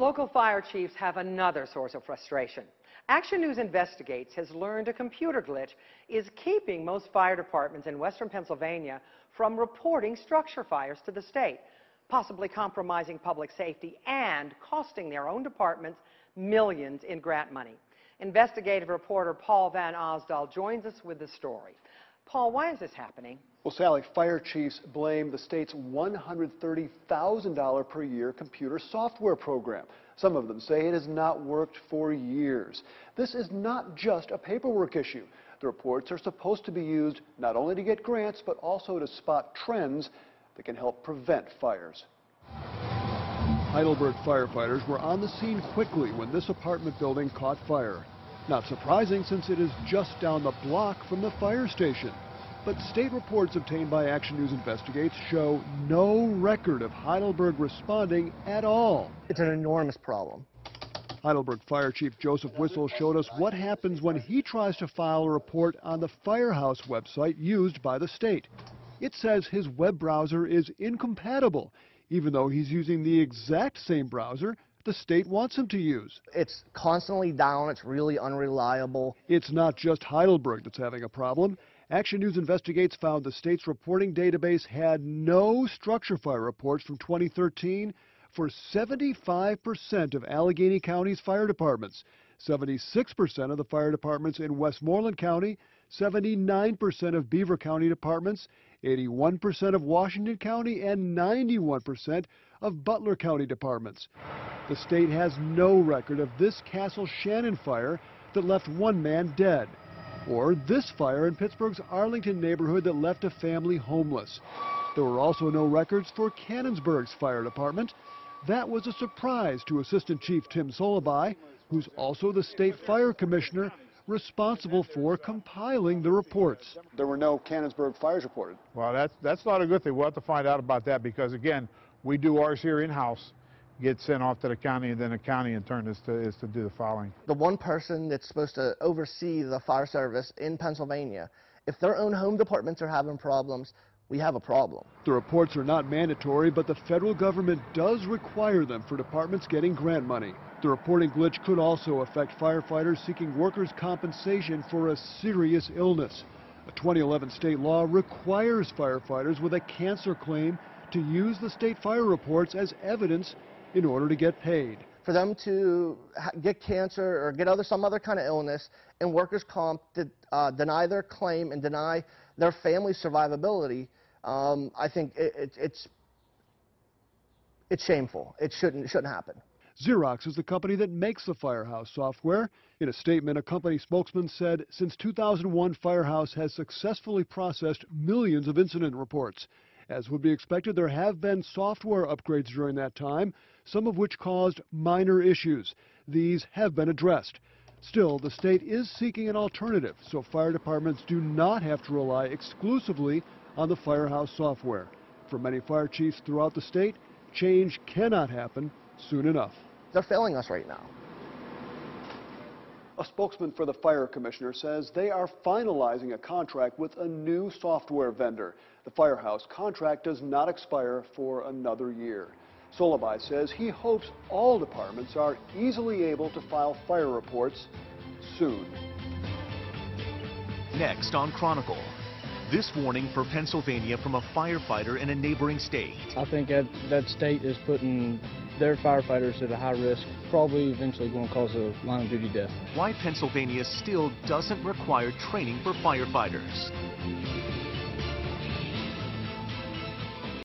Local fire chiefs have another source of frustration. Action News Investigates has learned a computer glitch is keeping most fire departments in western Pennsylvania from reporting structure fires to the state, possibly compromising public safety and costing their own departments millions in grant money. Investigative reporter Paul Van Osdal joins us with the story. Paul, why is this happening? Well, Sally, fire chiefs blame the state's $130,000 per year computer software program. Some of them say it has not worked for years. This is not just a paperwork issue. The reports are supposed to be used not only to get grants, but also to spot trends that can help prevent fires. Heidelberg firefighters were on the scene quickly when this apartment building caught fire. Not surprising, since it is just down the block from the fire station. But state reports obtained by Action News Investigates show no record of Heidelberg responding at all. It's an enormous problem. Heidelberg Fire Chief Joseph Whistle showed us what happens when he tries to file a report on the Firehouse website used by the state. It says his web browser is incompatible, even though he's using the exact same browser the state wants him to use. It's constantly down. It's really unreliable. It's not just Heidelberg that's having a problem. Action News Investigates found the state's reporting database had no structure fire reports from 2013 for 75% of Allegheny County's fire departments, 76% of the fire departments in Westmoreland County, 79% of Beaver County departments, 81% of Washington County, and 91% of Butler County departments. The state has no record of this Castle Shannon fire that left one man dead, or this fire in Pittsburgh's Arlington neighborhood that left a family homeless. There were also no records for Canonsburg's fire department. That was a surprise to Assistant Chief Tim Solobai, who's also the state fire commissioner responsible for compiling the reports. There were no Canonsburg fires reported. Well, that's not a good thing. We'll have to find out about that because, again, we do ours here in-house, get sent off to the county, and then the county in turn is to do the filing. The one person that's supposed to oversee the fire service in Pennsylvania, if their own home departments are having problems, we have a problem. The reports are not mandatory, but the federal government does require them for departments getting grant money. The reporting glitch could also affect firefighters seeking workers' compensation for a serious illness. A 2011 state law requires firefighters with a cancer claim to use the state fire reports as evidence in order to get paid. For them to get cancer or get some other kind of illness and workers' comp to deny their claim and deny their family's survivability, I think it's shameful. It shouldn't happen. Xerox is the company that makes the Firehouse software. In a statement, a company spokesman said since 2001, Firehouse has successfully processed millions of incident reports. As would be expected, there have been software upgrades during that time, some of which caused minor issues. These have been addressed. Still, the state is seeking an alternative, so fire departments do not have to rely exclusively on the Firehouse software. For many fire chiefs throughout the state, change cannot happen soon enough. They're failing us right now. A spokesman for the fire commissioner says they are finalizing a contract with a new software vendor. The Firehouse contract does not expire for another year. Solobai says he hopes all departments are easily able to file fire reports soon. Next on Chronicle, this warning for Pennsylvania from a firefighter in a neighboring state. I think that state is putting their firefighters at a high risk, probably eventually going to cause a line of duty death. Why Pennsylvania still doesn't require training for firefighters.